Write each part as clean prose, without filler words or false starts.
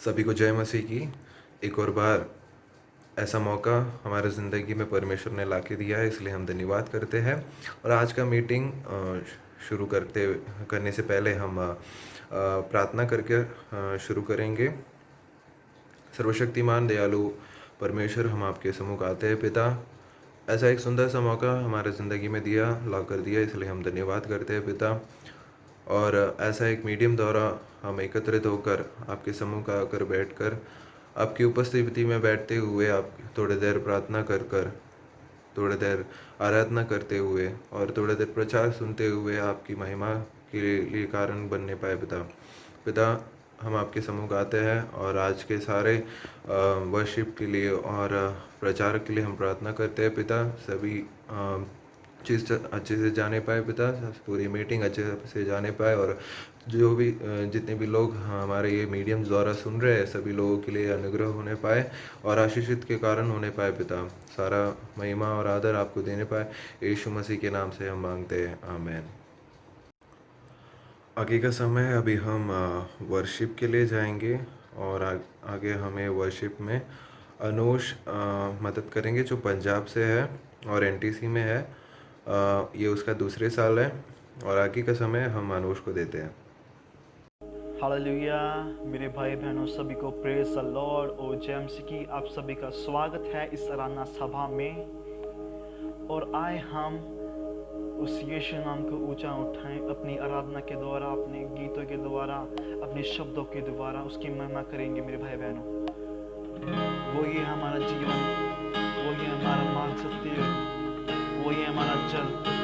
सभी को जय मसीह की। एक और बार ऐसा मौका हमारे ज़िंदगी में परमेश्वर ने लाके दिया है, इसलिए हम धन्यवाद करते हैं। और आज का मीटिंग शुरू करने से पहले हम प्रार्थना करके शुरू करेंगे। सर्वशक्तिमान दयालु परमेश्वर, हम आपके सम्मुख आते हैं पिता। ऐसा एक सुंदर सा मौका हमारे ज़िंदगी में ला कर दिया, इसलिए हम धन्यवाद करते हैं पिता। और ऐसा एक मीडियम द्वारा हम एकत्रित होकर आपके सम्मुख आकर बैठकर आपकी उपस्थिति में बैठते हुए आप थोड़ी देर प्रार्थना कर कर, थोड़ी देर आराधना करते हुए और थोड़ी देर प्रचार सुनते हुए आपकी महिमा के लिए कारण बनने पाए पिता। हम आपके सम्मुख आते हैं और आज के सारे वर्शिप के लिए और प्रचार के लिए हम प्रार्थना करते हैं पिता। सभी चीज़ अच्छे से जाने पाए पिता, पूरी मीटिंग अच्छे से जाने पाए और जो भी जितने भी लोग हमारे ये मीडियम द्वारा सुन रहे हैं, सभी लोगों के लिए अनुग्रह होने पाए और आशीषित के कारण होने पाए पिता। सारा महिमा और आदर आपको देने पाए, यीशु मसीह के नाम से हम मांगते हैं, आमीन। आगे का समय है, अभी हम वर्शिप के लिए जाएंगे और आगे हमें वर्शिप में अनुष मदद करेंगे, जो पंजाब से है और एनटीसी में है। ये उसका दूसरे साल है और आगे का समय हम अनुष को देते हैं। हालेलुया। मेरे भाई बहनों सभी को प्रेज द लॉर्ड और जय मसीह की आप सभी का स्वागत है इस आराधना सभा में। और आए हम उस यीशु नाम को ऊंचा उठाएं, अपनी आराधना के द्वारा, अपने गीतों के द्वारा, अपने शब्दों के द्वारा उसकी महिमा करेंगे मेरे भाई बहनों। वो ये हमारा जीवन, वो ये हमारा मार्ग सत्य, वो ये हमारा जल।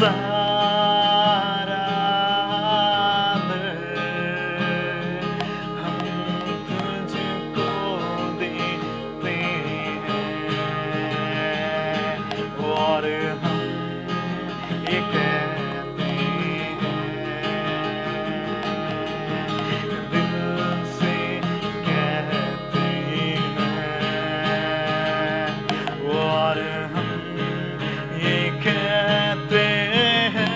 सारा आदर हम तुझको देते हैं और हम ये कहते हैं दिल से कहते हैं और हम ये कहते हैं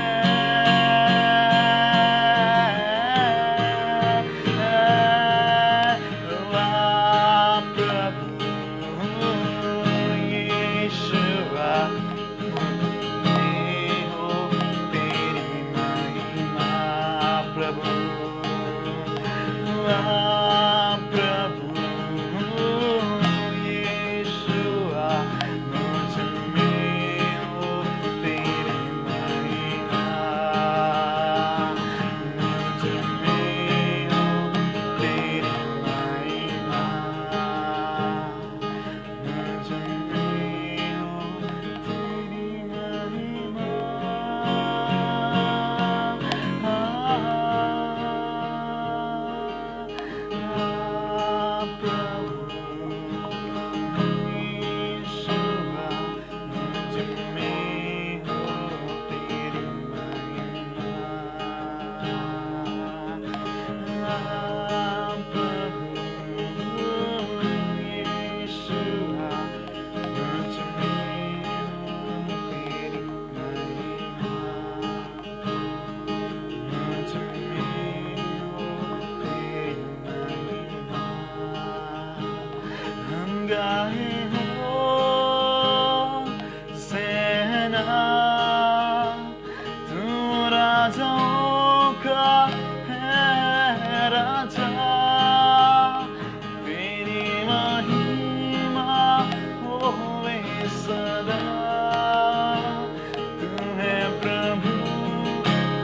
वाह प्रभु यीशुआ हो तेरी महिमा प्रभु वाह प्रभु यीशुआ मुझ में हो तेरी महिमा मुझ में हो तेरी महिमा मुझ में हो तेरी महिमा प्रभु यीशुआ मुझ में हो तेरी महिमा प्रभु यीशुआ मुझ में हो तेरी महिमा मुझ में हो तेरी महिमा हम गाए हो सेना तू राजाओं का है राजा तेरी महिमा होवे सदा तू है प्रभु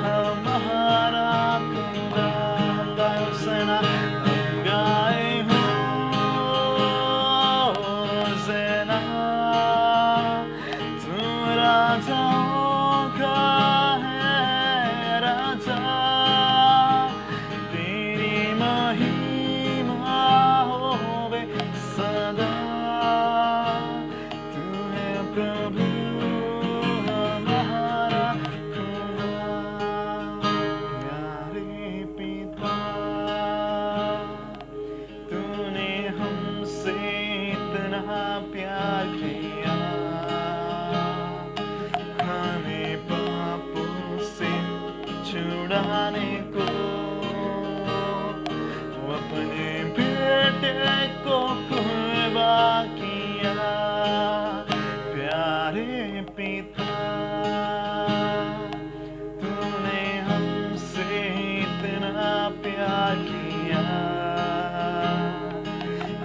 हमारा खुदा हम गाए हो सेना हम गाए हो सेना तू राजाओं का है राजा तेरी महिमा होवे सदा तू है प्रभु हमारा खुदा प्यारे पिता तूने हमसे इतना प्यार किया हमें पापों से छुड़ाने को वो अपने बेटे को कुर्बान किया प्यारे पिता तूने हमसे इतना प्यार किया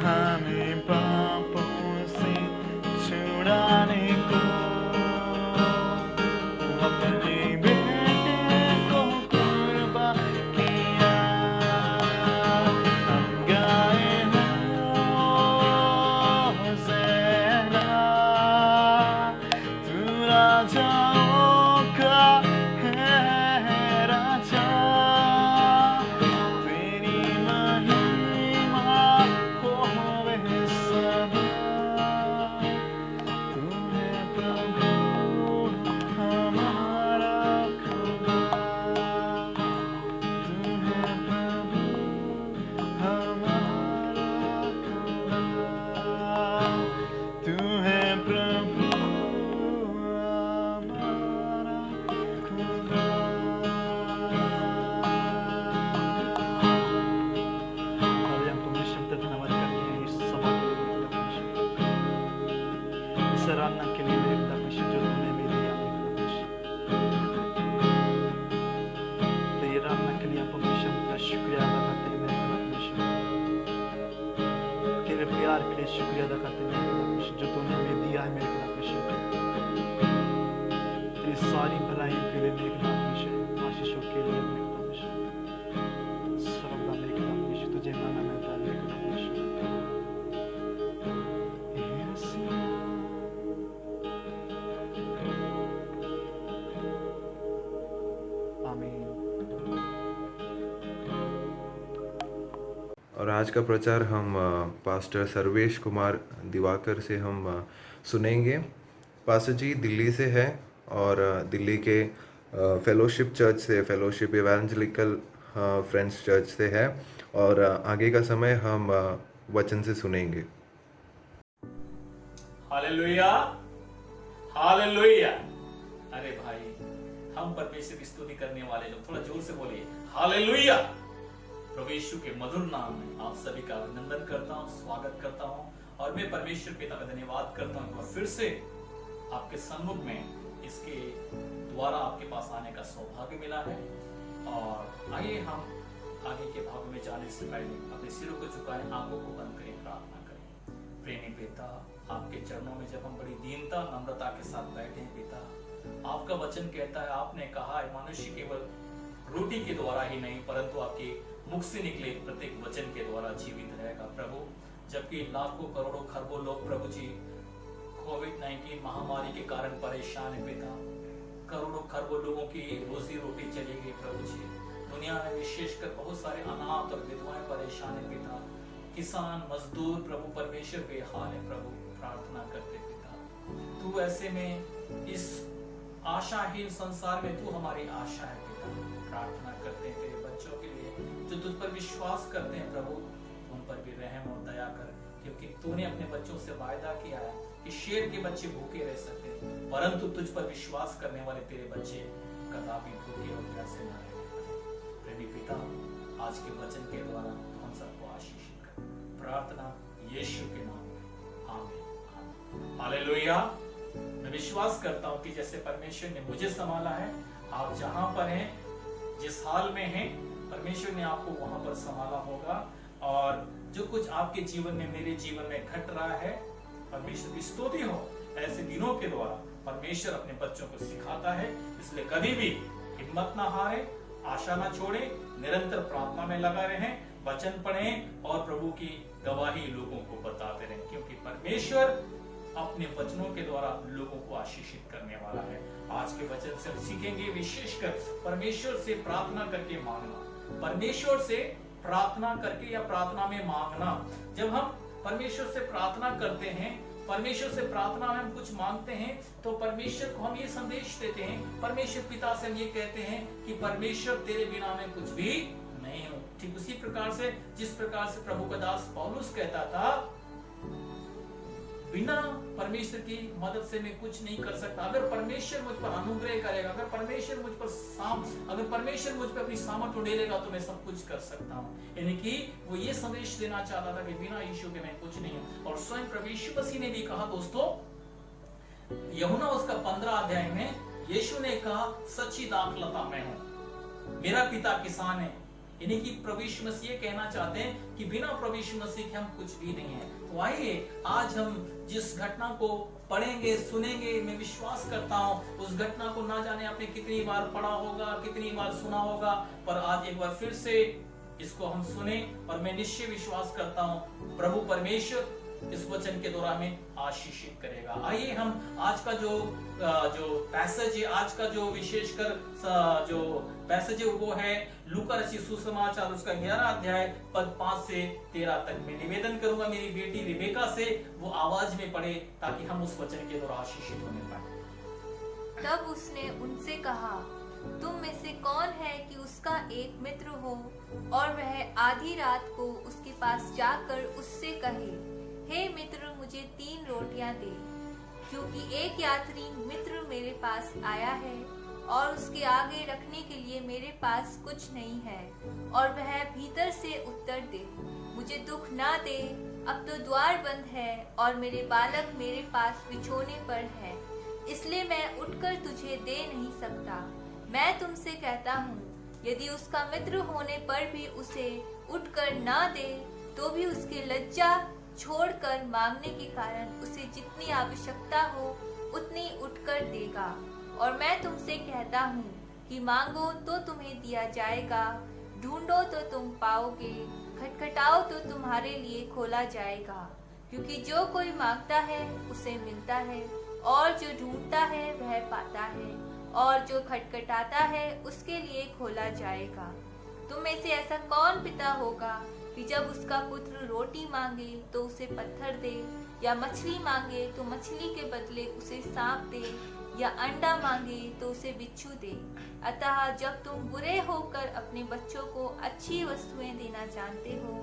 हमें पापों से छुड़ाने को अपने बेटे को कुर्बान किया हम गाए हो सेना तू राजाओं का है राजा तेरी महिमा होवे सदा तू है प्रभु हमारा खुदा तू है प्रभु हमारा खुदा तू है प्रभु हमारा खुदा हालेलुया हम तुम्हें शब्द धन्यवाद करते हैं इस सभा के लिए मेरे खुदा परमेश्वर इस आराधना के लिए मेरे खुदा परमेश्वर जो तुमने हमें दिया मेरे खुदा परमेश्वर तेरी आराधना के लिए हम परमेश्वर तेरा शुक्रिया अदा करते हैं मेरे खुदा परमेश्वर तेरे प्यार के लिए शुक्रिया अदा करते हैं मेरे खुदा परमेश्वर जो तूने हमें दिया है मेरे खुदा परमेश्वर तेरी सारी भलाइयों के लिए मेरे खुदा परमेश्वर आशीषों के लिए मेरे खुदा परमेश्वर सर्वदा मेरे खुदा परमेश्वर तुझे माना मिलता है मेरे खुदा परमेश्वर आज का प्रचार हम पास्टर सर्वेश कुमार दिवाकर से हम सुनेंगे। पास्टर जी दिल्ली से है और दिल्ली के फेलोशिप चर्च से, फेलोशिप इवेंजलिकल फ्रेंड्स चर्च से है और आगे का समय हम वचन से सुनेंगे। Hallelujah, hallelujah. अरे भाई, हम परमेश्वर की स्तुति करने वाले लोग थोड़ा जोर से बोलिए हालेलुया। प्रभु यीशु के मधुर नाम में आप सभी का अभिनंदन करता हूँ, स्वागत करता हूँ और मैं परमेश्वर पिता का धन्यवाद करता हूँ और फिर से आपके सम्मुख में इसके द्वारा आपके पास आने का सौभाग्य मिला है। और आइए हम आगे के भाग में जाने से पहले अपने सिरों को झुकाएं, आंखों को बंद करें, प्रार्थना करें। प्रेमी पिता, आपके चरणों में जब हम बड़ी दीनता नम्रता के साथ बैठे हैं पिता, आपका वचन कहता है, आपने कहा है मनुष्य केवल रोटी के द्वारा ही नहीं परंतु आपके मुख से निकले प्रत्येक वचन के द्वारा जीवित रहेगा प्रभु। जबकि लाखों करोड़ों खरबों लोग प्रभु जी कोविड-19 महामारी के कारण परेशान है पिता, करोड़ों खरबों लोगों की रोजी रोटी चली गई प्रभु जी। दुनिया में विशेषकर बहुत सारे अनाथ और विधवाएं परेशान है पिता, किसान मजदूर प्रभु परमेश्वर बेहाल है प्रभु। प्रार्थना करते पिता, तू ऐसे में इस आशाहीन संसार में तू हमारी आशा है पिता। प्रार्थना करते हैं तेरे बच्चों के लिए जो तुझ पर विश्वास करते हैं प्रभु, उन पर भी रहम और दया कर, क्योंकि तूने अपने बच्चों से वायदा किया है कि शेर के बच्चे भूखे रह सकते हैं परंतु तुझ पर विश्वास करने वाले तेरे बच्चे कदापि भूखे और प्यासे न रहे। प्रेमी पिता, आज के वचन के द्वारा हम सबको आशीषित कर, प्रार्थना यीशु के नाम में, आमीन। हालेलुया। मैं विश्वास करता हूँ कि जैसे परमेश्वर ने मुझे संभाला है, आप जहां पर हैं, जिस हाल में हैं, परमेश्वर ने आपको वहां पर संभाला होगा। और जो कुछ आपके जीवन में, मेरे जीवन में घट रहा है, परमेश्वर की स्तुति हो। ऐसे दिनों के द्वारा परमेश्वर अपने बच्चों को सिखाता है, इसलिए कभी भी हिम्मत ना हारे, आशा ना छोड़े, निरंतर प्रार्थना में लगा रहें, वचन पढ़ें और प्रभु की गवाही लोगों को बताते रहें, क्योंकि परमेश्वर अपने वचनों के द्वारा लोगों को आशीषित करने वाला है। आज के वचन से हम सीखेंगे विशेषकर परमेश्वर से प्रार्थना करके मांगना, परमेश्वर से प्रार्थना करके या प्रार्थना में मांगना। जब हम परमेश्वर से प्रार्थना करते हैं, परमेश्वर से प्रार्थना में हम कुछ मांगते हैं, तो परमेश्वर को हम ये संदेश देते हैं, परमेश्वर पिता से हम ये कहते हैं कि परमेश्वर तेरे बिना मैं कुछ भी नहीं हूं। ठीक उसी प्रकार से जिस प्रकार से प्रभु का दास पौलुस कहता था, बिना परमेश्वर की मदद से मैं कुछ नहीं कर सकता। अगर परमेश्वर मुझ पर अनुग्रह करेगा, अगर परमेश्वर मुझ पर अपनी सामर्थ उड़ेलेगा तो मैं सब कुछ कर सकता हूँ। यानी कि वो ये संदेश देना चाहता था कि बिना यीशु के मैं कुछ नहीं हूँ। और स्वयं प्रभु यीशु मसीह ने भी कहा, दोस्तों, यूहन्ना उसका 15 अध्याय में यीशु ने कहा, सच्ची दाखलता मैं हूँ, मेरा पिता किसान है। यानी कि प्रभु यीशु मसीह ये कहना चाहते हैं कि बिना प्रभु यीशु मसीह के हम कुछ भी नहीं है। तो आइए आज हम जिस घटना को पढ़ेंगे, सुनेंगे, मैं विश्वास करता हूँ उस घटना को ना जाने आपने कितनी बार पढ़ा होगा, कितनी बार सुना होगा, पर आज एक बार फिर से इसको हम सुने और मैं निश्चय विश्वास करता हूँ प्रभु परमेश्वर इस वचन के द्वारा हमें आशीषित करेगा। आइए हम आज का जो पैसेज है, आज का जो विशेषकर जो पैसेज है वो है लूका रचित सुसमाचार उसका 11 अध्याय पद 5 से 13 तक। मैं निवेदन करूंगा मेरी बेटी रिबेका से वो आवाज में पढ़े ताकि हम उस वचन के द्वारा आशीषित होने पाए। तब उसने उनसे कहा, तुम में से कौन है कि उसका एक मित्र हो और वह आधी रात को उसके पास जाकर उससे कहे, हे मित्र, मुझे 3 रोटियां दे, क्योंकि एक यात्री मित्र मेरे पास आया है और उसके आगे रखने के लिए मेरे पास कुछ नहीं है। और वह भीतर से उत्तर दे, मुझे दुख ना दे, अब तो द्वार बंद है और मेरे बालक मेरे पास बिछोने पर है, इसलिए मैं उठकर तुझे दे नहीं सकता। मैं तुमसे कहता हूँ, यदि उसका मित्र होने पर भी उसे उठकर ना दे, तो भी उसकी लज्जा छोड़कर मांगने के कारण उसे जितनी आवश्यकता हो उतनी उठकर देगा। और मैं तुमसे कहता हूँ कि मांगो तो तुम्हें दिया जाएगा, ढूंढो तो तुम पाओगे, खटखटाओ तो तुम्हारे लिए खोला जाएगा। क्योंकि जो कोई मांगता है उसे मिलता है, और जो ढूंढता है वह पाता है, और जो खटखटाता है उसके लिए खोला जाएगा। तुम में से ऐसा कौन पिता होगा कि जब उसका पुत्र रोटी मांगे तो उसे पत्थर दे, या मछली मांगे तो मछली के बदले उसे सांप दे, या अंडा मांगे तो उसे बिच्छू दे। अतः जब तुम बुरे होकर अपने बच्चों को अच्छी वस्तुएं देना जानते हो,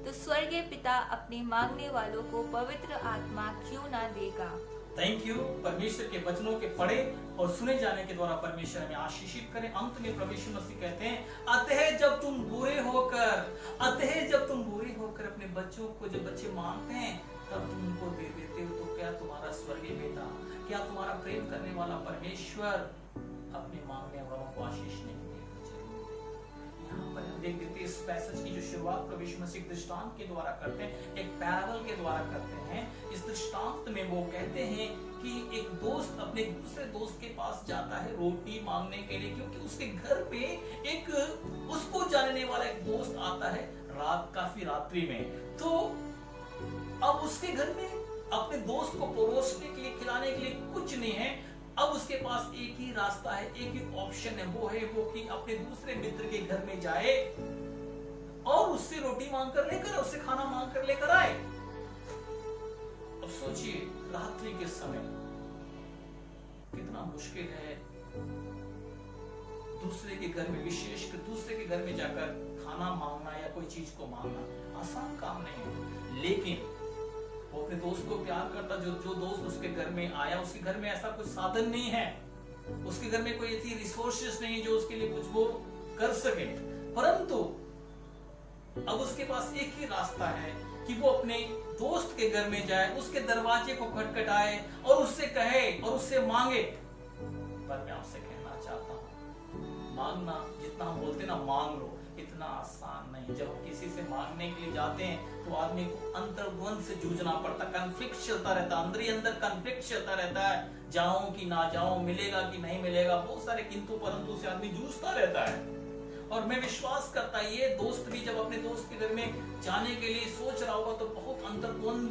तो स्वर्गीय पिता अपने मांगने वालों को पवित्र आत्मा क्यों ना देगा। Thank you. परमेश्वर के वचनों के पढ़े और सुने जाने के द्वारा परमेश्वर हमें आशीषित करे। अंत में प्रभु यीशु मसीह कहते हैं, अतः जब तुम बुरे होकर अपने बच्चों को, जब बच्चे मांगते हैं तब तुम उनको दे देते हो, तो क्या तुम्हारा स्वर्गीय पिता, क्या तुम्हारा प्रेम करने वाला परमेश्वर अपने मांगने वालों को आशीष नहीं देगा? यहाँ पर हम देख देते हैं इस पैसेज की जो शुरुआत प्रभु यीशु मसीह दृष्टांत के द्वारा करते हैं, एक पैराबल के द्वारा करते हैं। इस दृष्टांत में वो कहते हैं कि एक दोस्त अपने दूसरे दोस्त के पास जाता है रोटी मांगने के लिए, क्योंकि उसके घर पे एक उसको जानने वाला एक दोस्त आता है काफी रात्रि में। तो अब उसके घर में अपने दोस्त को परोसने के लिए, खिलाने के लिए कुछ नहीं है। अब उसके पास एक ही रास्ता है, एक ही ऑप्शन है, वो कि अपने दूसरे मित्र के घर में जाए और उससे रोटी मांग कर लेकर, उससे खाना मांग कर लेकर आए। अब सोचिए रात्रि के समय कितना मुश्किल है दूसरे के घर में, विशेषकर दूसरे के घर में जाकर खाना मांगना या कोई चीज को मांगना आसान काम नहीं है। लेकिन वो अपने दोस्त को प्यार करता, जो दोस्त उसके घर में आया, उसके घर में ऐसा कुछ साधन नहीं है, उसके घर में कोई ऐसी रिसोर्सेस नहीं जो उसके लिए कुछ वो कर सके, परंतु अब उसके पास एक ही रास्ता है कि वो अपने दोस्त के घर में जाए, उसके दरवाजे को खटखटाए और उससे कहे और उससे मांगे। पर मैं आपसे कहना चाहता हूं, मांगना जितना हम बोलते ना मांग लो, इतना आसान नहीं। जब हम किसी से मांगने के लिए जाते हैं तो आदमी को अंतर्द्वंद से जूझना पड़ता, कॉन्फ्लिक्ट चलता रहता, अंदर कॉन्फ्लिक्ट चलता रहता है, जाऊं कि ना जाऊं, मिलेगा कि नहीं मिलेगा, बहुत सारे किंतु परंतु से आदमी जूझता रहता है। और मैं विश्वास करता ये दोस्त भी जब अपने दोस्त के घर में जाने के लिए सोच रहा होगा तो बहुत अंतर्द्वंद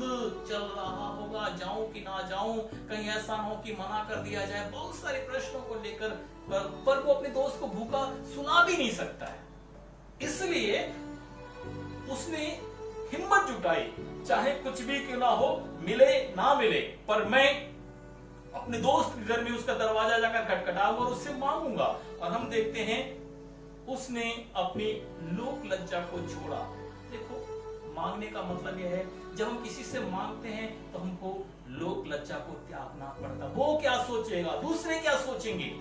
चल रहा होगा, जाऊं कि ना जाऊं, कहीं ऐसा ना हो कि मना कर दिया जाए, बहुत सारे प्रश्नों को लेकर, पर वो अपने दोस्त को भूखा सुना भी नहीं सकता है। इसलिए उसने हिम्मत जुटाई, चाहे कुछ भी क्यों ना हो, मिले ना मिले, पर मैं अपने दोस्त के घर में उसका दरवाजा जाकर खटखटाऊंगा और उससे मांगूंगा। और हम देखते हैं उसने अपनी लोक लज्जा को छोड़ा। देखो मांगने का मतलब यह है, जब हम किसी से मांगते हैं तो हमको लोक लज्जा को त्यागना पड़ता। वो क्या सोचेगा, दूसरे क्या सोचेंगे,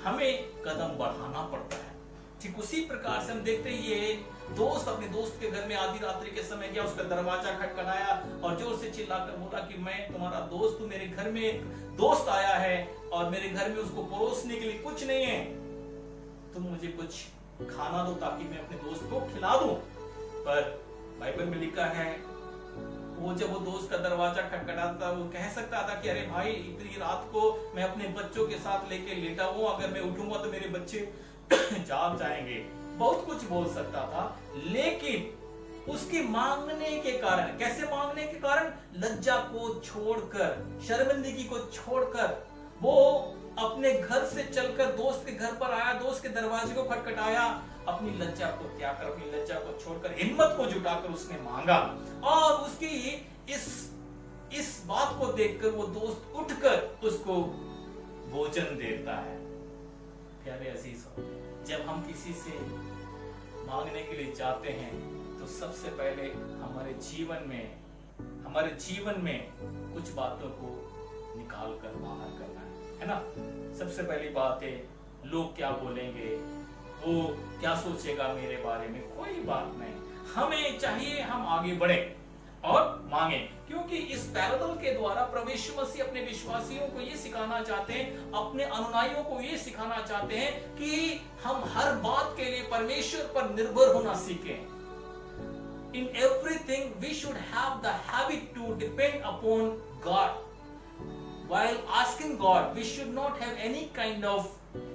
हमें कदम बढ़ाना पड़ता है। ठीक उसी प्रकार से हम देखते हैं ये दोस्त अपने दोस्त के घर में आधी रात्रि के समय गया, उसका दरवाजा खटखटाया और जोर से चिल्लाकर बोला कि मैं तुम्हारा दोस्त हूं, मेरे घर में दोस्त आया है और मेरे घर में उसको परोसने के लिए कुछ नहीं है, तुम मुझे कुछ खाना दो ताकि मैं अपने दोस्त को खिला दूं। पर बाइबल में लिखा है वो जब वो दोस्त का दरवाजा खटखटाता वो कह सकता था कि अरे भाई इतनी रात को मैं अपने बच्चों के साथ लेके लेटा हूं, अगर मैं उठूंगा तो मेरे बच्चे जाग जाएंगे, बहुत कुछ बोल सकता था। लेकिन उसके मांगने के कारण, कैसे मांगने के कारण, लज्जा को छोड़कर, शर्मिंदगी को छोड़कर वो अपने घर से चलकर दोस्त के घर पर आया, दोस्त के दरवाजे को खटखटाया, अपनी लज्जा को त्याग कर, अपनी लज्जा को छोड़कर, हिम्मत को जुटाकर उसने मांगा। और उसकी इस बात को देखकर वो दोस्त उठकर उसको भोजन देता है। प्यारे अजीजों, जब हम किसी से मांगने के लिए जाते हैं तो सबसे पहले हमारे जीवन में कुछ बातों को निकाल कर बाहर करना है ना। सबसे पहली बात है, लोग क्या बोलेंगे, वो क्या सोचेगा मेरे बारे में, कोई बात नहीं। हमें चाहिए हम आगे बढ़े और मांगे, क्योंकि इस पैराबल के द्वारा प्रभु यीशु मसीह अपने विश्वासियों को ये सिखाना चाहते हैं, अपने अनुयायियों को ये सिखाना चाहते हैं कि हम हर बात के लिए परमेश्वर पर निर्भर होना सीखें। In everything we should have the habit to depend upon God. While asking God, we should not have any kind of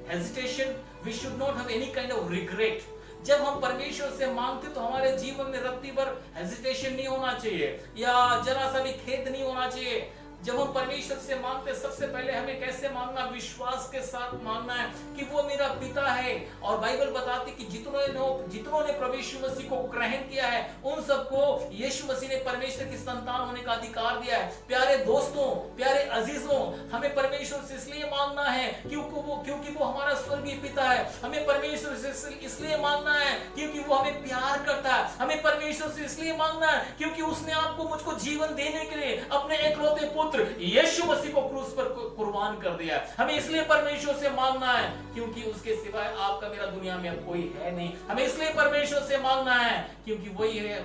hesitation, we should not have any kind of regret. जब हम परमेश्वर से मांगते तो हमारे जीवन में रत्ती भर हेजिटेशन नहीं होना चाहिए या जरा सा भी खेद नहीं होना चाहिए। जब हम परमेश्वर से मांगते सबसे पहले हमें कैसे मांगना, विश्वास के साथ मांगना है कि वो मेरा पिता है। और बाइबल बताती कि जितनों ने प्रभु यीशु मसीह को ग्रहण किया है उन सबको यीशु मसीह ने परमेश्वर की संतान होने का अधिकार दिया है। प्यारे दोस्तों, प्यारे अजीजों, हमें परमेश्वर से इसलिए मांगना है क्योंकि वो हमारा स्वर्गीय पिता है। हमें परमेश्वर से इसलिए मांगना है क्योंकि वो हमें प्यार करता है। हमें परमेश्वर से इसलिए मांगना है क्योंकि उसने आपको मुझको जीवन देने के लिए अपने एकलौते पुत्र यीशु मसीह को क्रूस पर कुर्बान कर दिया। हमें इसलिए परमेश्वर से मांगना है क्योंकि उसके सिवाय आपका मेरा दुनिया में अब कोई है नहीं। हमें इसलिए परमेश्वर से मांगना है क्योंकि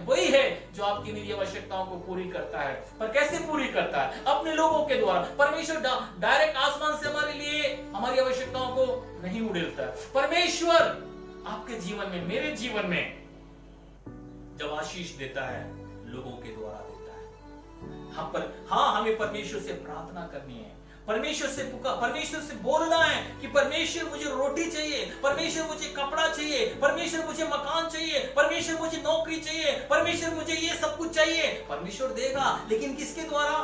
वही है जो आपकी मेरी आवश्यकताओं को पूरी करता है। पर कैसे पूरी करता है? अपने लोगों के द्वारा। परमेश्वर डायरेक्ट आसमान से हमारे लिए हमारी आवश्यकताओं को नहीं उड़ेलता। परमेश्वर आपके जीवन में, मेरे जीवन में जब आशीष देता है लोगों के द्वारा देता है। हमें परमेश्वर से प्रार्थना करनी है, परमेश्वर से बोलना है कि परमेश्वर मुझे रोटी चाहिए, परमेश्वर मुझे कपड़ा चाहिए, परमेश्वर मुझे मकान चाहिए, परमेश्वर मुझे नौकरी चाहिए, परमेश्वर मुझे ये सब कुछ चाहिए। परमेश्वर देगा, लेकिन किसके द्वारा?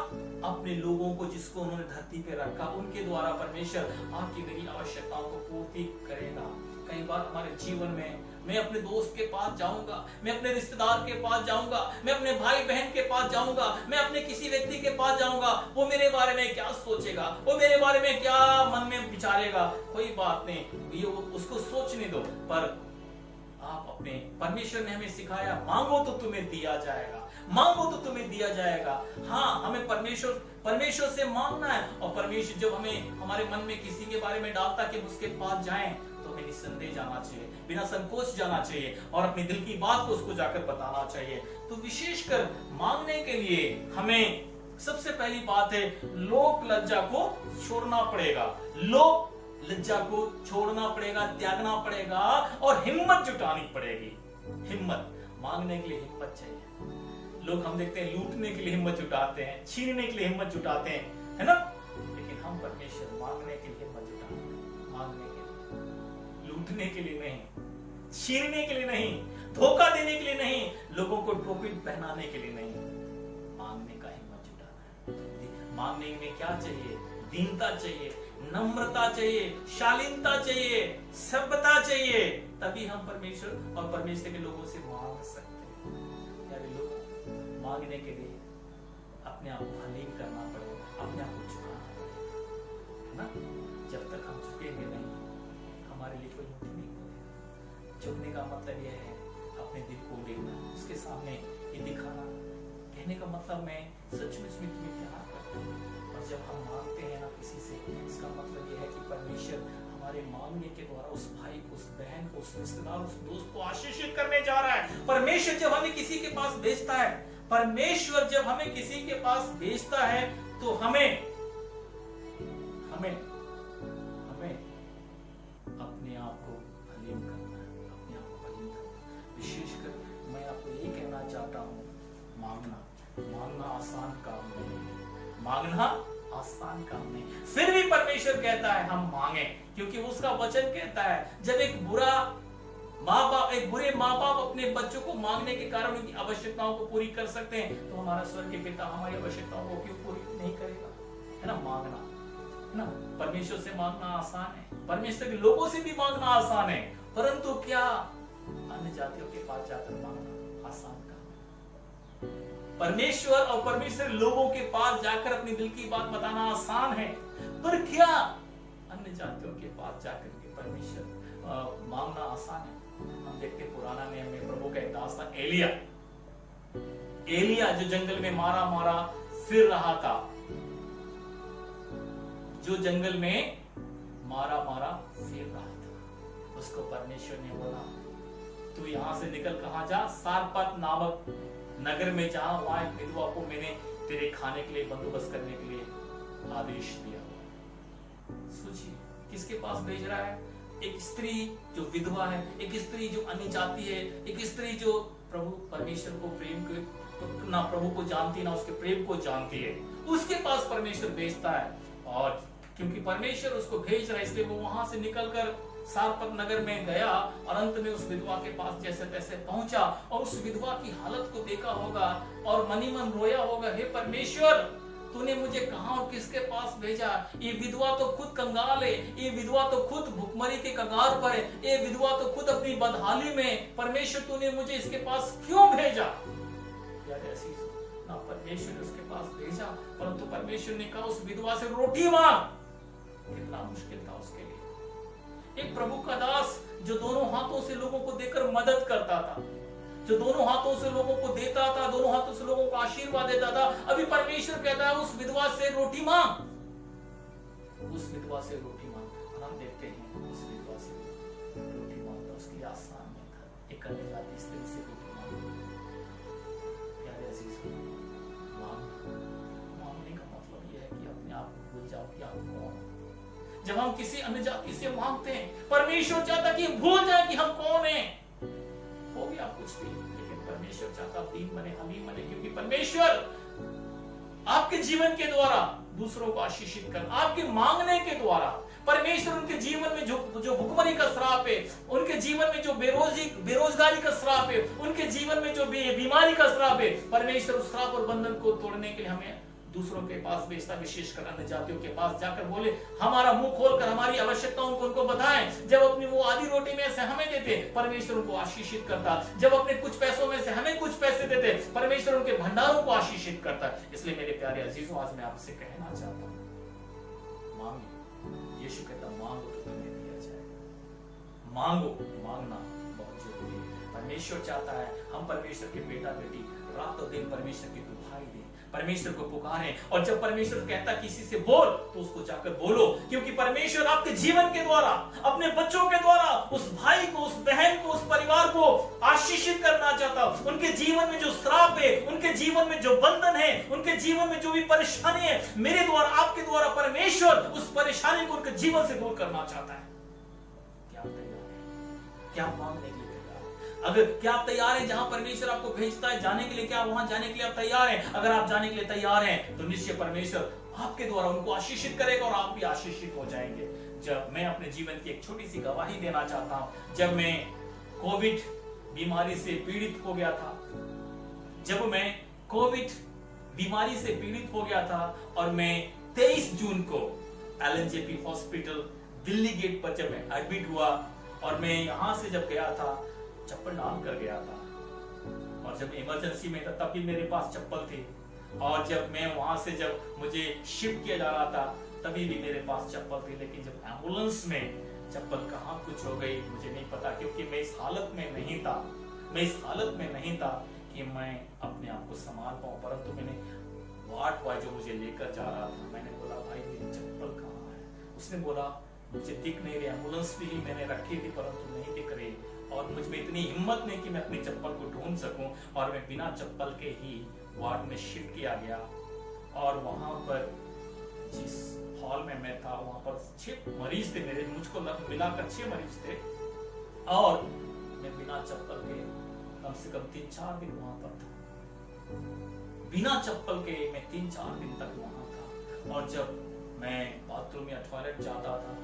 अपने लोगों को जिसको उन्होंने धरती पे रखा उनके द्वारा परमेश्वर आपकी मेरी आवश्यकताओं को पूर्ति करेगा। कई बार हमारे जीवन में मैं अपने दोस्त के पास जाऊंगा, मैं अपने रिश्तेदार के पास जाऊंगा, मैं अपने भाई बहन के पास जाऊंगा, मैं अपने किसी व्यक्ति के पास जाऊंगा, वो मेरे बारे में क्या सोचेगा, वो मेरे बारे में क्या मन में विचारेगा। कोई बात नहीं, ये उसको सोचने दो। पर आप अपने, परमेश्वर ने हमें सिखाया मांगो तो तुम्हें दिया जाएगा, मांगो तो तुम्हें दिया जाएगा। हाँ, हमें परमेश्वर से मांगना है। और परमेश्वर जब हमें हमारे मन में किसी के बारे में डालता कि उसके पास जाएं, तो हमें निस्संदेह जाना चाहिए, बिना संकोच जाना चाहिए और अपने दिल की बात को उसको जाकर बताना चाहिए। तो विशेषकर मांगने के लिए हमें सबसे पहली बात है, लोक लज्जा को छोड़ना पड़ेगा। लोक लज्जा को छोड़ना पड़ेगा, त्यागना पड़ेगा और हिम्मत जुटानी पड़ेगी। हिम्मत, मांगने के लिए हिम्मत चाहिए। लोग हम देखते हैं लूटने के लिए हिम्मत जुटाते हैं, छीनने के लिए हिम्मत जुटाते हैं, है ना? लेकिन हम परमेश्वर मांगने के लिए हिम्मत जुटाते हैं, मांगने के लिए, लूटने के लिए नहीं, छीनने के लिए नहीं, धोखा देने के लिए नहीं, लोगों को टोपी पहनाने के लिए नहीं, मांगने का हिम्मत जुटाना है। मांगने में क्या चाहिए? दीनता चाहिए, नम्रता चाहिए, शालीनता चाहिए, सभ्यता चाहिए। तभी हम परमेश्वर और परमेश्वर के लोगों से मांग सकते हैं। यार लोग मांगने के लिए अपने आप को हलीम करना पड़ेगा, अपने आप को झुकाना पड़ेगा, है ना? जब तक हम झुकेंगे नहीं, हमारे लिए कोई मुक्ति नहीं होगी। झुकने का मतलब यह है अपने दिल को देखना, उसके सामने ये दिखाना, कहने का मतलब मैं सचमुच में तुम्हें प्यार करता हूँ। और जब हम मांगते हैं ना किसी से, इसका मतलब यह है कि परमेश्वर हमारे मांगने के द्वारा उस भाई को, उस बहन को, उस रिश्तेदार, उस दोस्त को आशीषित करने जा रहा है। परमेश्वर जब हमें किसी के पास भेजता है, परमेश्वर जब हमें किसी के पास भेजता है तो हमें अपने आप को हलीम करना है, अपने आप को हलीम करना। विशेषकर मैं आपको ये कहना चाहता हूँ, मांगना आसान काम नहीं है, मांगना आसान काम नहीं। फिर भी परमेश्वर कहता है हम मांगे, क्योंकि उसका वचन कहता है जब एक बुरे माँ बाप अपने बच्चों को मांगने के कारण उनकी आवश्यकताओं को पूरी कर सकते हैं, तो हमारा स्वर्गीय पिता हमारी आवश्यकताओं को क्यों पूरी नहीं करेगा? है ना? मांगना, है ना? परमेश्वर से मांगना आसान है, परमेश्वर के लोगों से भी मांगना आसान है, परंतु क्या अन्य जातियों के पास जाकर मांगना आसान काम? परमेश्वर और परमेश्वर लोगों के पास जाकर अपनी दिल की बात बताना आसान है, पर क्या अन्य जातियों के पास जाकर के परमेश्वर मांगना आसान है? हम देखते पुराना नियम में प्रभु का एक दास था, एलिया जो जंगल में मारा फिर रहा था, जो जंगल में मारा फिर रहा था। उसको परमेश्वर ने बोला तू यहां से निकल, कहां जा? सारपत नामक नगर में जा, वहां एक विधवा को मैंने तेरे खाने के लिए बंदोबस्त करने के लिए आदेश दिया। सोचिए किसके पास भेज रहा है? एक स्त्री जो विधवा है, एक स्त्री जो अन्य जाति है, एक स्त्री जो प्रभु परमेश्वर को ना प्रभु को जानती ना उसके प्रेम को जानती है, उसके पास परमेश्वर भेजता है। और क्योंकि परमेश्वर उसको भेज रहा है इसलिए वो वहां से निकलकर सारपत नगर में गया और अंत में उस विधवा के पास जैसे तैसे पहुंचा और उस विधवा की हालत को देखा होगा और मनी मन रोया होगा, हे परमेश्वर तूने मुझे कहां और किसके पास भेजा? ये विधवा तो खुद कंगाल है, ये विधवा तो खुद भुखमरी के कगार पर है, ये विधवा तो खुद अपनी बदहाली में, परमेश्वर तूने मुझे इसके पास क्यों भेजा? यार ऐसी ना परमेश्वर ने उसके पास भेजा, परंतु परमेश्वर ने कहा उस विधवा से रोटी मांग। कितना मुश्किल था उसके लिए। एक प्रभु का दास जो दोनों हाथों से लोगों को देकर मदद करता था, जो दोनों हाथों से लोगों को देता था, दोनों हाथों से लोगों को आशीर्वाद देता था, अभी परमेश्वर कहता है उस विधवा से रोटी मांग, उस विधवा से रोटी मांग। और हम देखते हैं उस विधवा से रोटी मांगना उसके लिए आसान नहीं था। एक अन्य जाति स्त्री से रोटी मांगना, प्यारे अजीज, मांगने का मतलब यह है कि अपने आप को भूल जाओ कि आप कौन। जब हम किसी अन्य जाति से मांगते हैं, परमेश्वर चाहता कि भूल जाए कि हम कौन हैं। हो गया कुछ भी, लेकिन परमेश्वर चाहता दीन बने, हलीम बने, क्योंकि परमेश्वर आपके जीवन के द्वारा दूसरों को आशीषित कर, आपके मांगने के द्वारा परमेश्वर उनके जीवन में जो भुखमरी का श्राप है, उनके जीवन में जो बेरोजगारी का श्राप है, उनके जीवन में जो बीमारी का श्राप है, परमेश्वर उस श्राप और बंधन को तोड़ने के लिए हमें दूसरों के पास भेजता, विशेषकर अन्य जातियों के पास जाकर बोले हमारा मुंह खोलकर हमारी आवश्यकताओं को उनको बताएं। जब अपनी वो आधी रोटी में से हमें देते, परमेश्वर उनको आशीषित करता। जब अपने कुछ पैसों में से हमें कुछ पैसे देते, परमेश्वर उनके भंडारों को आशीषित करता। इसलिए मेरे प्यारे अजीजों, आज मैं आपसे कहना चाहता हूं, मांगो। यीशु कहता मांगो तो तुम्हें दिया जाएगा। मांगो, मांगना बहुत जरूरी है। परमेश्वर चाहता है हम परमेश्वर के बेटा बेटी रात और दिन परमेश्वर के दुहाई दें, परमेश्वर को पुकारें। और जब परमेश्वर कहता किसी से बोल, तो उसको जाकर बोलो, क्योंकि परमेश्वर आपके जीवन के द्वारा, अपने बच्चों के द्वारा उस भाई को, उस बहन को, उस परिवार को आशीषित करना चाहता। उनके जीवन में जो श्राप है, उनके जीवन में जो बंधन है, उनके जीवन में जो भी परेशानी है, मेरे द्वारा, आपके द्वारा परमेश्वर उस परेशानी को उनके जीवन से दूर करना चाहता है। क्या तैयार है? क्या मांगने के लिए? अगर क्या आप तैयार हैं जहां परमेश्वर आपको भेजता है जाने के लिए, क्या वहां जाने के लिए आप तैयार हैं? अगर आप जाने के लिए तैयार हैं तो निश्चय परमेश्वर आपके द्वारा उनको आशीषित करेगा और आप भी आशीषित हो जाएंगे। जब मैं अपने जीवन की एक छोटी सी गवाही देना चाहता हूं, जब मैं कोविड बीमारी से पीड़ित हो गया था, जब मैं कोविड बीमारी से पीड़ित हो गया था और मैं 23 जून को LNJP हॉस्पिटल दिल्ली गेट पर जब मैं एडमिट हुआ और मैं यहां से जब गया था, चप्पल डाल कर गया था। और जब इमरजेंसी में था तब भी मेरे पास चप्पल थी, और जब मैं वहां से जब मुझे शिफ्ट किया जा रहा था तभी भी मेरे पास चप्पल थी। लेकिन जब एम्बुलेंस में चप्पल कहां कुछ हो गई मुझे नहीं पता, क्योंकि मैं इस हालत में नहीं था, मैं इस हालत में नहीं था कि मैं अपने आप को संभाल पाऊं। परंतु मैंने वार्ड बॉय जो मुझे लेकर जा रहा था, मैंने बोला भाई मेरी चप्पल कहाँ है? उसने बोला मुझे दिख नहीं रही, एम्बुलेंस भी मैंने रखी थी परंतु नहीं दिख रही, और मुझ में इतनी हिम्मत नहीं कि मैं अपनी चप्पल को ढूंढ सकूं। और मैं बिना चप्पल के ही वार्ड में शिफ्ट किया गया, और वहां पर जिस हॉल में मैं था वहां पर 6 मरीज थे, मेरे मुझको मिलाकर 6 मरीज थे, और मैं बिना चप्पल के कम से कम 3-4 दिन वहां पर था। बिना चप्पल के मैं 3-4 दिन तक वहां था। और जब मैं बाथरूम या टॉयलेट जाता था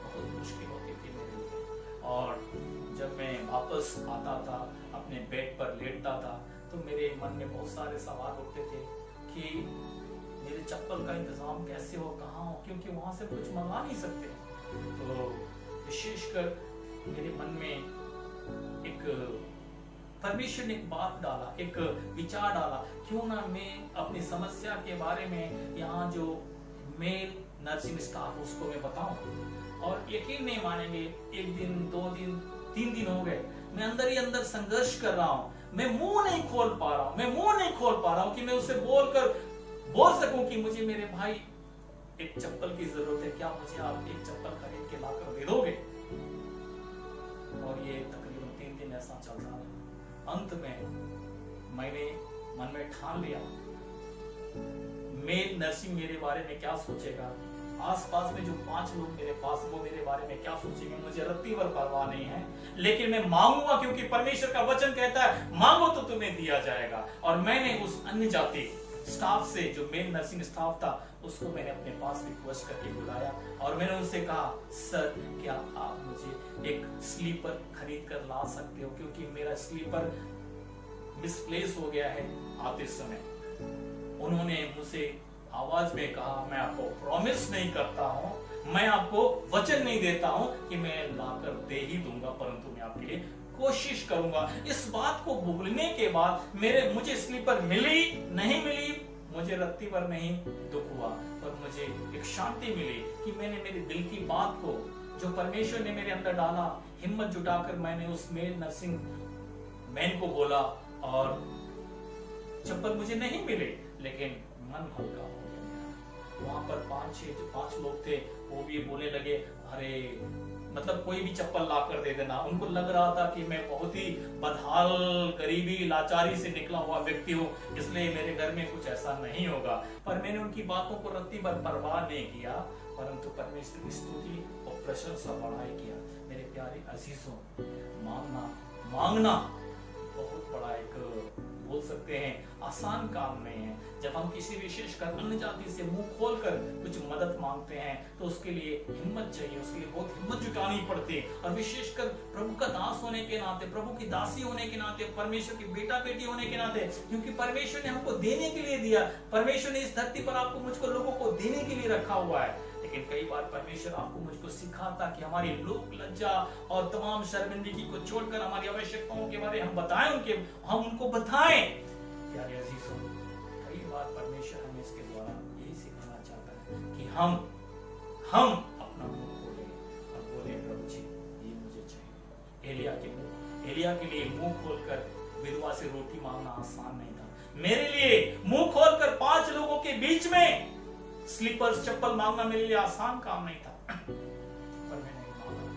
बहुत मुश्किल होती थी मेरे लिए, और जब मैं वापस आता था अपने बेड पर लेटता था तो मेरे मन में बहुत सारे सवाल उठते थे कि मेरे चप्पल का इंतजाम कैसे हो, कहाँ हो, क्योंकि वहां से कुछ मंगा नहीं सकते। तो विशेषकर मेरे मन में एक परमेश्वर ने एक बात डाला, एक विचार डाला, क्यों ना मैं अपनी समस्या के बारे में यहाँ जो मेल नर्सिंग स्टाफ उसको मैं बताऊं। और यकीन नहीं मानेंगे, 1 दिन 2 दिन 3 दिन हो गए, मैं अंदर ही अंदर संघर्ष कर रहा हूं, मैं मुंह नहीं खोल पा रहा हूं, मैं मुंह नहीं खोल पा रहा हूं कि मैं उससे बोल सकूं कि मुझे मेरे भाई एक चप्पल की जरूरत है, क्या मुझे आप एक चप्पल खरीद के लाकर दे दोगे? और ये तकरीबन 3 दिन ऐसा चल रहा है। अंत में मैंने मन में ठान लिया, मेल नर्सिंग मेरे बारे में क्या सोचेगा, आसपास में जो 5 लोग मेरे पास वो मेरे बारे में क्या सोचेंगे, मुझे रत्ती भर परवाह नहीं है। लेकिन मैं मांगूंगा, क्योंकि परमेश्वर का वचन कहता है मांगो तो तुम्हें दिया जाएगा। और मैंने उस अन्य जाति स्टाफ से, जो मेल नर्सिंग स्टाफ था, उसको मैंने अपने पास रिक्वेस्ट करके बुलाया और मैंने उनसे कहा, सर क्या आप मुझे एक स्लीपर खरीद कर ला सकते हो, क्योंकि मेरा स्लीपर मिसप्लेस हो गया है आते समय। उन्होंने मुझसे आवाज में कहा, मैं आपको प्रॉमिस नहीं करता हूं, मैं आपको वचन नहीं देता हूं कि मैं लाकर दे ही दूंगा, परंतु मैं आपके लिए कोशिश करूंगा। इस बात को बोलने के बाद मुझे स्लीपर मिली नहीं मिली, मुझे रत्ती भर नहीं दुख हुआ, पर मुझे एक शांति मिली कि मैंने मेरे दिल की बात को जो परमेश्वर ने मेरे अंदर डाला, हिम्मत जुटाकर मैंने उस मेल नर्सिंग मैन को बोला, और चप्पल मुझे नहीं मिले लेकिन मन हल्का हो गया। वहां पर 5 लोग थे, वो भी बोलने लगे, अरे मतलब कोई भी चप्पल ला कर दे देना। उनको लग रहा था कि मैं बहुत ही बदहाल, गरीबी, लाचारी से निकला हुआ व्यक्ति हूँ, इसलिए मेरे घर में कुछ ऐसा नहीं होगा। पर मैंने उनकी बातों को रत्ती भर परवाह नहीं किया, परंतु परमेश्वर की स्तुति और प्रशंसा बढ़ाई किया। मेरे प्यारे अजीजों, मांगना बहुत बड़ा एक बोल सकते हैं आसान काम नहीं है। जब हम किसी विशेषकर अन्य जाति से मुंह खोलकर कुछ मदद मांगते हैं तो उसके लिए हिम्मत चाहिए, उसके लिए बहुत हिम्मत जुटानी पड़ती है। और विशेषकर प्रभु का दास होने के नाते, प्रभु की दासी होने के नाते, परमेश्वर की बेटा बेटी होने के नाते, क्योंकि परमेश्वर ने हमको देने के लिए दिया, परमेश्वर ने इस धरती पर आपको मुझको लोगों को देने के लिए रखा हुआ है। लेकिन कई बार परमेश्वर आपको मुझको सिखाता कि हमारी लोक लज्जा और तमाम शर्मिंदगी को छोड़कर हमारी आवश्यकताओं के बारे हम बताएं, हम उनको बताएं। प्यारे अजीजों, कई बार परमेश्वर हमें इसके द्वारा यही सिखाना चाहता है कि हम अपना मुंह खोलें और बोले, प्रभु जी ये मुझे चाहिए। एलिया के लिए मुंह खोलकर विधवा से रोटी मांगना आसान नहीं था। मेरे लिए मुंह खोलकर 5 लोगों के बीच में स्लीपर्स चप्पल मांगना मेरे लिए आसान काम नहीं था, पर मैंने मांगा।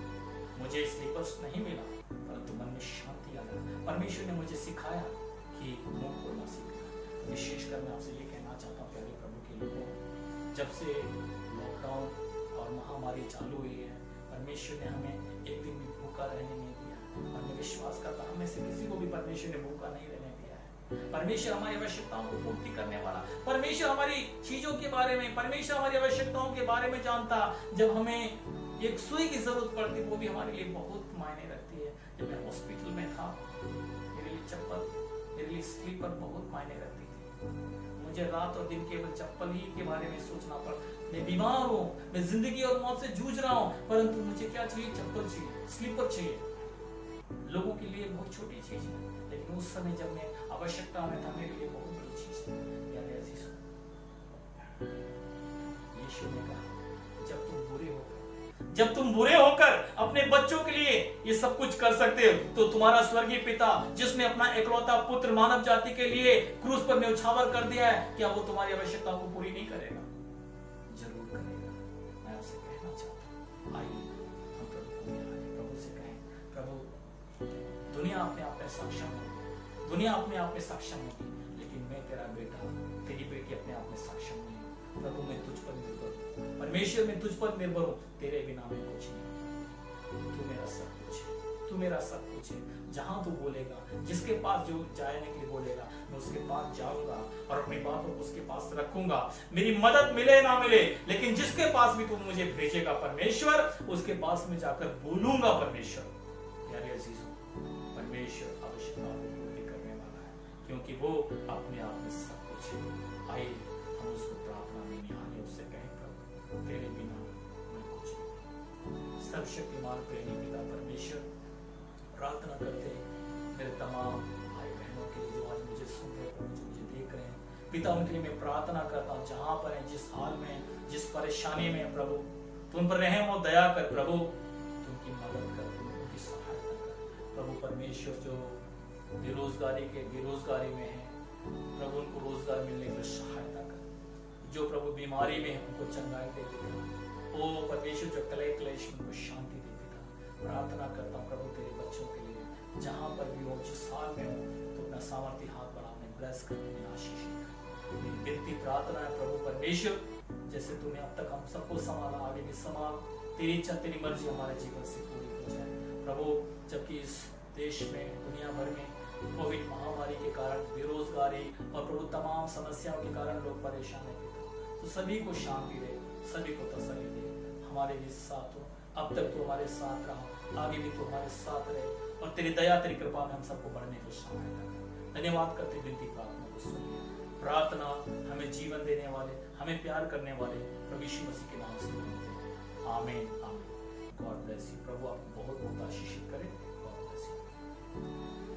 मुझे स्लीपर्स नहीं मिला, परंतु मन में शांति आ गई। परमेश्वर ने मुझे सिखाया कि मुंह खोलना सीखना। विशेषकर मैं आपसे ये कहना चाहता हूँ प्यारे प्रभु के लोगों, जब से लॉकडाउन और महामारी चालू हुई है, परमेश्वर ने हमें एक दिन भी भूखा रहने नहीं दिया। और मैं विश्वास करता हूं, हमें से किसी को भी परमेश्वर ने भूखा नहीं रहने दिया है। परमेश्वर हमारी आवश्यकताओं को पूर्ति करने वाला, परमेश्वर हमारी चीजों के बारे में, परमेश्वर हमारी आवश्यकताओं के बारे में जानता। जब हमें एक सुई की जरूरत पड़ती, वो भी हमारे लिए बहुत मायने रखती है। जब मैं हॉस्पिटल में था, मेरे लिए चप्पल, मेरे लिए स्लीपर बहुत मायने रखती थी। मुझे रात और दिन केवल चप्पल ही के बारे में सोचना पड़ा। मैं बीमार हूँ, मैं जिंदगी और मौत से जूझ रहा हूँ, परंतु मुझे क्या चाहिए? चप्पल चाहिए, स्लीपर चाहिए। लोगों के लिए बहुत छोटी चीज है, लेकिन उस समय जब मैं आवश्यकता में था, मेरे लिए बहुत बड़ी चीज थी। प्यारे अजीजों, यीशु ने कहा, जब तुम बुरे होकर अपने बच्चों के लिए ये सब कुछ कर सकते हो, तो तुम्हारा स्वर्गीय पिता जिसने अपना एकलौता पुत्र मानव जाति के लिए क्रूस पर न्यौछावर कर दिया है, क्या वो तुम्हारी आवश्यकताओं को पूरी नहीं करेगा? जरूर करेगा। मैं आपसे कहना चाहता हूँ, आइए हम प्रभु से कहें, प्रभु दुनिया अपने आप में सक्षम है, दुनिया अपने आप में सक्षम है, लेकिन मैं तेरा बेटा, तेरी बेटी अपने आप में सक्षम नहीं है। प्रभु मैं तुझ पर निर्भर हूँ, परमेश्वर मैं तुझ पर निर्भर हूँ, तेरे बिना मैं कुछ नहीं। तू मेरा सब कुछ है, तू मेरा सब कुछ है। जहां तू बोलेगा, जिसके पास जो जाने के लिए बोलेगा, मैं उसके पास जाऊंगा और अपनी बातों को उसके पास रखूंगा। मेरी मदद मिले ना मिले, लेकिन जिसके पास भी तू मुझे भेजेगा परमेश्वर, उसके पास में जाकर बोलूंगा परमेश्वर। प्यारे अजीजों, परमेश्वर आवश्यकताओं को पूरी करने वाला है, क्योंकि वो अपने आप में सब कुछ है। आइए हम उसको प्रार्थना में निहारें, उससे कहें, प्रभु तेरे बिना मैं कुछ नहीं। सर्वशक्तिमान प्रेमी पिता परमेश्वर, प्रार्थना करते हैं मेरे तमाम भाई बहनों के लिए जो आज मुझे सुन रहे हैं, जो मुझे देख रहे हैं पिता, उनके लिए मैं प्रार्थना करता हूँ, जहां पर है, जिस हाल में, जिस परेशानी में, प्रभु तुम पर रहम और दया कर, प्रभु तुमकी मदद कर, उनकी सहायता कर। प्रभु परमेश्वर जो बेरोजगारी में है, प्रभु उनको रोजगार मिलने की सहायता कर। जो प्रभु बीमारी में है, उनको चंगाई दे पिता। ओ परमेश्वर जो क्लेश में, उनको शांति दे पिता। प्रार्थना करता हूँ प्रभु तेरे बच्चों के लिए, जहां पर भी हो, जिस हाल में हो, तो अपना सामर्थ्य हाथ बढ़ाने, ब्लेस करने, आशीष कर। मेरी विनती प्रार्थना है प्रभु परमेश्वर, जैसे तूने अब तक हम सबको संभाला, आगे भी संभाल। तेरी इच्छा, तेरी मर्जी हमारे जीवन से पूरी हो जाए प्रभु। जबकि इस देश में, दुनिया भर में कोविड महामारी के कारण, बेरोजगारी और प्रभु तमाम समस्याओं के कारण लोग परेशान है, तो सभी को शांति दे, सभी को तसल्ली दे। हमारे भी साथ हो, अब तक तो हमारे साथ रहा, आगे भी तो हमारे साथ रहे, और तेरी दया, तेरी कृपा में हम सबको बढ़ने को सहायता कर। धन्यवाद करते, विनती प्रार्थना को सुनिए। प्रार्थना हमें जीवन देने वाले, हमें प्यार करने वाले प्रभु यीशु मसीह के नाम से मांगते हैं। आमीन आमीन। God bless you. प्रभु आपको बहुत बहुत आशीषित करे। God bless you.